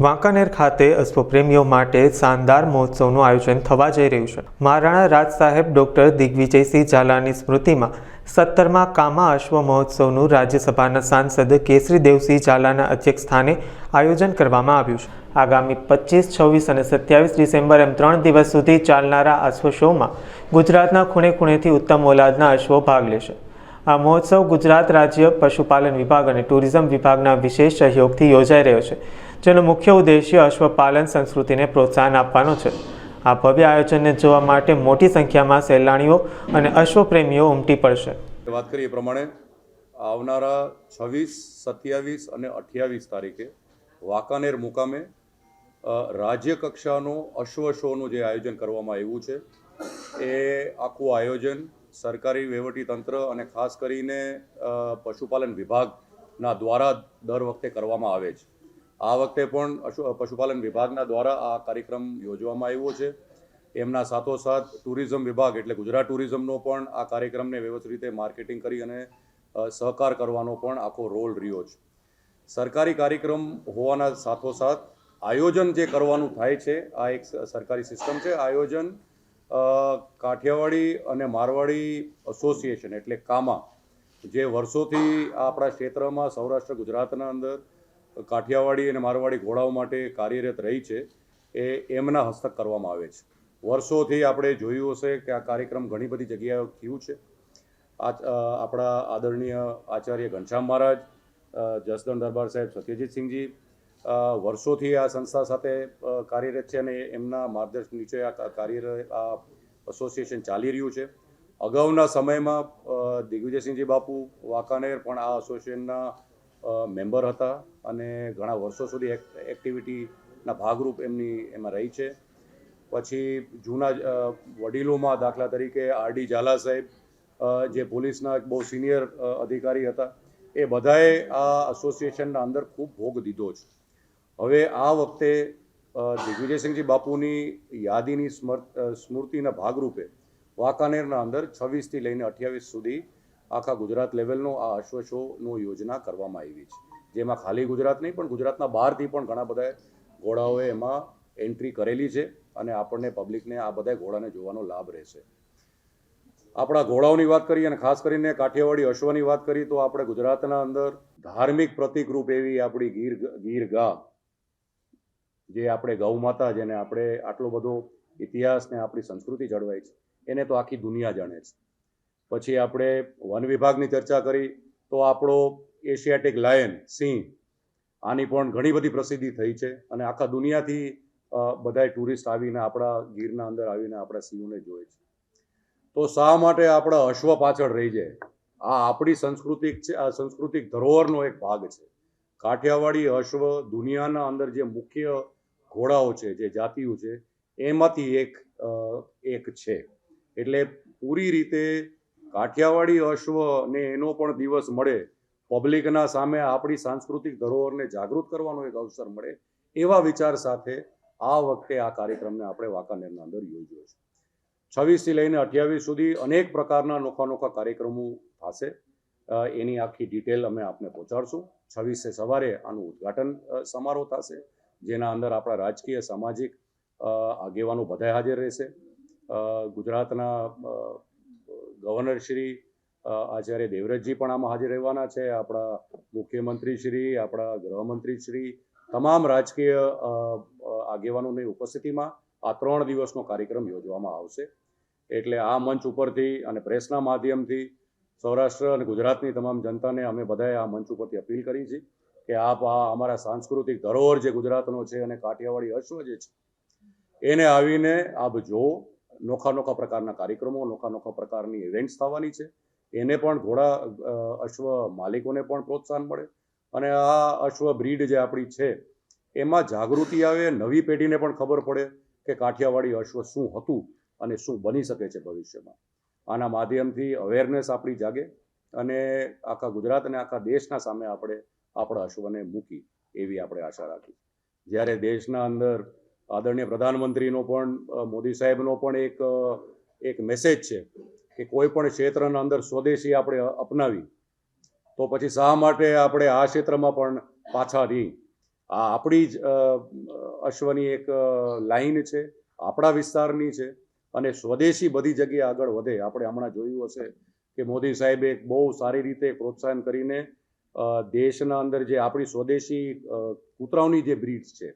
વાંકાનેર ખાતે અશ્વપ્રેમીઓ માટે શાનદાર મહોત્સવનું આયોજન થવા જઈ રહ્યું છે। મહારાણા રાજ સાહેબ ડૉક્ટર દિગ્વિજયસિંહ ઝાલાની સ્મૃતિમાં 17મા કામા અશ્વ મહોત્સવનું રાજ્યસભાના સાંસદ કેસરીદેવસિંહ ઝાલાના અધ્યક્ષસ્થાને આયોજન કરવામાં આવ્યું છે। આગામી 25, 26 અને 27 ડિસેમ્બર એમ 3 દિવસ સુધી ચાલનારા અશ્વ શોમાં ગુજરાતના ખૂણે ખૂણેથી ઉત્તમ ઓલાદના અશ્વો ભાગ લેશે। આ મહોત્સવ ગુજરાત રાજ્ય પશુપાલન વિભાગ અને ટુરિઝમ વિભાગના વિશેષ સહયોગથી યોજાઈ રહ્યો છે, જેનો મુખ્ય ઉદ્દેશ્ય અશ્વપાલન સંસ્કૃતિને પ્રોત્સાહન આપવાનો છે। આ ભવ્ય આયોજનને જોવા માટે મોટી સંખ્યામાં સહેલાણીઓ અને અશ્વપ્રેમીઓ ઉમટી પડશે। વાત કરીએ એ પ્રમાણે આવનારા 26, 27 અને 28 તારીખે વાંકાનેર મુકામે રાજ્ય કક્ષાનો અશ્વ શોનું જે આયોજન કરવામાં આવ્યું છે, એ આખું આયોજન સરકારી વહીવટીતંત્ર અને ખાસ કરીને પશુપાલન વિભાગના દ્વારા દર વખતે કરવામાં આવે છે। આ વખતે પણ પશુપાલન વિભાગના દ્વારા આ કાર્યક્રમ યોજવામાં આવ્યો છે। એમના સાથોસાથ ટુરિઝમ વિભાગ એટલે ગુજરાત ટુરિઝમનો પણ આ કાર્યક્રમને વ્યવસ્થિત રીતે માર્કેટિંગ કરી અને સહકાર કરવાનો પણ આખો રોલ રહ્યો છે। સરકારી કાર્યક્રમ હોવાના સાથોસાથ આયોજન જે કરવાનું થાય છે, આ એક સરકારી સિસ્ટમ છે। આયોજન કાઠિયાવાડી અને મારવાડી એસોસિએશન એટલે કામા, જે વર્ષોથી આપણા ક્ષેત્રમાં સૌરાષ્ટ્ર ગુજરાતના અંદર કાઠિયાવાડી અને મારવાડી ઘોડાઓ માટે કાર્યરત રહી છે, એ એમના હસ્તક કરવામાં આવે છે। વર્ષોથી આપણે જોયું હશે કે આ કાર્યક્રમ ઘણી બધી જગ્યાએ થયું છે। આપણા આદરણીય આચાર્ય ઘનશ્યામ મહારાજ, જસદણ દરબાર સાહેબ સત્યજીતસિંહજી વર્ષોથી આ સંસ્થા સાથે કાર્યરત છે અને એમના માર્ગદર્શન નીચે આ એસોસિએશન ચાલી રહ્યું છે। અગાઉના સમયમાં દિગ્વિજયસિંહજી બાપુ વાંકાનેર પણ આ એસોસિએશનના મેમ્બર હતા અને ઘણા વર્ષો સુધી એક્ટિવિટીના ભાગરૂપ એમાં રહી છે। પછી જૂના વડીલોમાં દાખલા તરીકે આરડી ઝાલા સાહેબ, જે પોલીસના એક બહુ સિનિયર અધિકારી હતા, એ બધાએ આ એસોસિએશનના અંદર ખૂબ ભોગ દીધો છે। હવે આ વખતે દિગ્વિજયસિંહજી બાપુની યાદીની સ્મૃતિના ભાગરૂપે વાંકાનેરના અંદર 26થી લઈને 28 સુધી આખા ગુજરાત લેવલનો આ અશ્વ શોનો યોજના કરવામાં આવી છે, જેમાં ખાલી ગુજરાત નહીં પણ ગુજરાતના બહારથી પણ ઘણા બધા ઘોડાઓએ એમાં એન્ટ્રી કરેલી છે અને આપણને પબ્લિકને આ બધા ઘોડાને જોવાનો લાભ રહેશે। આપણા ઘોડાઓની વાત કરીએ અને ખાસ કરીને કાઠિયાવાડી અશ્વની વાત કરીએ તો આપણે ગુજરાતના અંદર ધાર્મિક પ્રતિકરૂપ એવી આપણી ગીર ગાય, જે આપણે ગૌ માતા, જેને આપણે આટલો બધો ઇતિહાસ ને આપણી સંસ્કૃતિ જળવાઈ છે, એને તો આખી દુનિયા જાણે છે। પછી આપણે વન વિભાગની ચર્ચા કરી તો આપણો એશિયાટિક લાયન સિંહ, આની પણ ઘણી બધી પ્રસિદ્ધિ થઈ છે અને આખા દુનિયાથી બધા ટુરિસ્ટ આવીને આપણા ગીરના અંદર આવીને આપણા સિંહોને જોવે છે। તો શા માટે આપણા અશ્વ પાછળ રહી જાય? આ આપણી સાંસ્કૃતિક ધરોહરનો એક ભાગ છે। કાઠિયાવાડી અશ્વ દુનિયાના અંદર જે મુખ્ય ઘોડાઓ છે, જે જાતિઓ છે, એમાંથી એક છે। એટલે પૂરી રીતે કાઠિયાવાડી અશ્વને એનો પણ દિવસ મળે, પબ્લિકના સામે આપણી સાંસ્કૃતિક ધરોહરને જાગૃત કરવાનો એક અવસર મળે, એવા વિચાર સાથે આ વખતે આ કાર્યક્રમને આપણે વાંકાનેરના અંદર યોજ્યો છે। 26થી લઈને 28 સુધી અનેક પ્રકારના નોખા કાર્યક્રમો થશે। એની આખી ડિટેલ અમે આપને પહોંચાડશું। 26 સવારે આનું ઉદ્ઘાટન સમારોહ થશે, જેના અંદર આપણા રાજકીય સામાજિક આગેવાનો બધા હાજર રહેશે। ગુજરાતના ગવર્નર શ્રી આચાર્ય દેવવ્રતજી પણ આમાં હાજર રહેવાના છે। આપણા મુખ્યમંત્રી શ્રી, આપણા ગૃહમંત્રી શ્રી, તમામ રાજકીય આગેવાનોની ઉપસ્થિતિમાં આ 3 દિવસનો કાર્યક્રમ યોજવામાં આવશે। એટલે આ મંચ ઉપરથી અને પ્રેસના માધ્યમથી સૌરાષ્ટ્ર અને ગુજરાતની તમામ જનતાને અમે બધાએ આ મંચ ઉપરથી અપીલ કરી છે કે આપ આ અમારા સાંસ્કૃતિક ધરોહર જે ગુજરાતનો છે અને કાઠિયાવાડી અશ્વ જે છે, એને આવીને આપ જો નોખા પ્રકારના કાર્યક્રમો, નોખા પ્રકારની ઇવેન્ટ્સ થવાની છે। એને પણ ઘોડા અશ્વ માલિકોને પણ પ્રોત્સાહન મળે અને આ અશ્વ બ્રીડ જે આપણી છે એમાં જાગૃતિ આવે, નવી પેઢીને પણ ખબર પડે કે કાઠિયાવાડી અશ્વ શું હતું અને શું બની શકે છે ભવિષ્યમાં। આના માધ્યમથી અવેરનેસ આપણી જાગે અને આખા ગુજરાત અને આખા દેશના સામે આપણે આપણા અશ્વને મૂકી એવી આપણે આશા રાખી। જ્યારે દેશના અંદર આદરણીય પ્રધાનમંત્રીનો પણ, મોદી સાહેબનો પણ એક મેસેજ છે કે કોઈ પણ ક્ષેત્રના અંદર સ્વદેશી આપણે અપનાવી તો પછી શા માટે આપણે આ ક્ષેત્રમાં પણ પાછા રહી? આ આપણી જ અશ્વની એક લાઈન છે, આપણા વિસ્તારની છે અને સ્વદેશી બધી જગ્યાએ આગળ વધે. આપણે હમણાં જોયું હશે કે મોદી સાહેબે એક બહુ સારી રીતે પ્રોત્સાહન કરીને દેશના અંદર જે આપણી સ્વદેશી કૂતરાઓની જે બ્રીડ્સ છે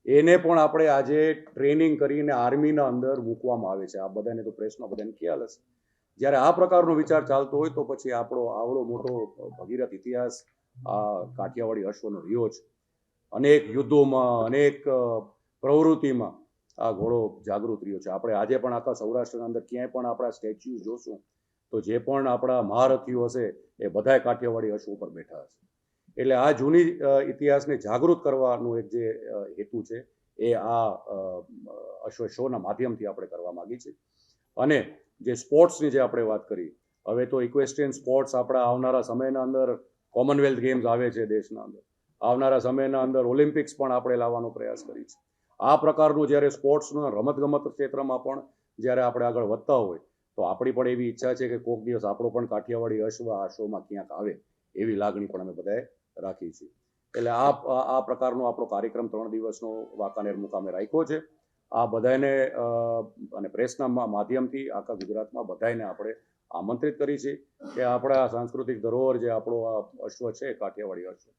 એને પણ આપણે આજે ટ્રેનિંગ કરીને આર્મીના અંદર મૂકવામાં આવે છે. આ બધાને તો પ્રેસમાં બધાને ખ્યાલ હશે. જ્યારે આ પ્રકારનો વિચાર ચાલતો હોય તો પછી આપણો આવડો મોટો ભગીરથ ઇતિહાસ આ કાઠિયાવાડી અશ્વનો રહ્યો છે. અનેક યુદ્ધોમાં, અનેક પ્રવૃત્તિમાં આ ઘોડો જાગૃત રહ્યો છે. આપણે આજે પણ આખા સૌરાષ્ટ્રના અંદર ક્યાંય પણ આપણા સ્ટેચ્યુ જોશું તો જે પણ આપણા મહારથીઓ હશે એ બધાય કાઠિયાવાડી અશ્વ ઉપર બેઠા હશે. એટલે આ જૂની ઇતિહાસને જાગૃત કરવાનું એક જે હેતુ છે એ આ અશ્વ શોના માધ્યમથી આપણે કરવા માંગીએ છીએ. અને જે સ્પોર્ટ્સની જે આપણે વાત કરી, હવે તો ઇક્વેસ્ટ્રિયન સ્પોર્ટ્સ આપણા આવનારા સમયના અંદર કોમનવેલ્થ ગેમ્સ આવે છે દેશના અંદર, આવનારા સમયના અંદર ઓલિમ્પિક્સ પણ આપણે લાવવાનો પ્રયાસ કરી છે. આ પ્રકારનું જ્યારે સ્પોર્ટ્સના રમતગમત ક્ષેત્રમાં પણ જ્યારે આપણે આગળ વધતા હોય તો આપણી પણ એવી ઈચ્છા છે કે કોઈક દિવસ આપણો પણ કાઠિયાવાડી અશ્વ આ શોમાં ક્યાંક આવે એવી લાગણી પણ અમે બધાએ રાખી છે. એટલે આ પ્રકારનો આપણો કાર્યક્રમ 3 દિવસનો વાંકાનેર મુકામે રાખ્યો છે. આ બધાને અને પ્રેસના માધ્યમથી આખા ગુજરાતમાં બધાને આપણે આમંત્રિત કરી છે કે આપણા સાંસ્કૃતિક ધરોહર જે આપણો આ અશ્વ છે કાઠિયાવાડી અશ્વ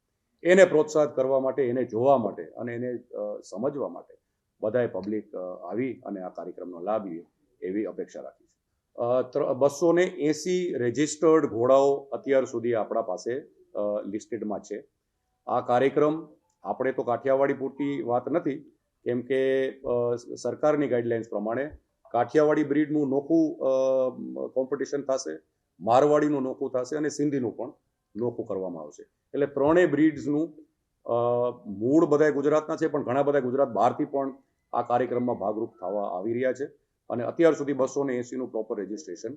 એને પ્રોત્સાહિત કરવા માટે, એને જોવા માટે અને એને સમજવા માટે બધાએ પબ્લિક આવી અને આ કાર્યક્રમનો લાભ લે એવી અપેક્ષા રાખી છે. 280 રજિસ્ટર્ડ ઘોડાઓ અત્યાર સુધી આપણા પાસે લિસ્ટેડમાં છે. આ કાર્યક્રમ આપણે તો કાઠિયાવાડી પૂરતી વાત નથી, કેમ કે સરકારની ગાઈડલાઇન્સ પ્રમાણે કાઠિયાવાડી બ્રીડનું નોખું કોમ્પિટિશન થશે, મારવાડીનું નોખું થશે અને સિંધીનું પણ નોખું કરવામાં આવશે. એટલે ત્રણેય બ્રીડ્સનું મૂળ બધા ગુજરાતના છે, પણ ઘણા બધા ગુજરાત બહારથી પણ આ કાર્યક્રમમાં ભાગરૂપ થવા આવી રહ્યા છે અને અત્યાર સુધી 280નું પ્રોપર રજિસ્ટ્રેશન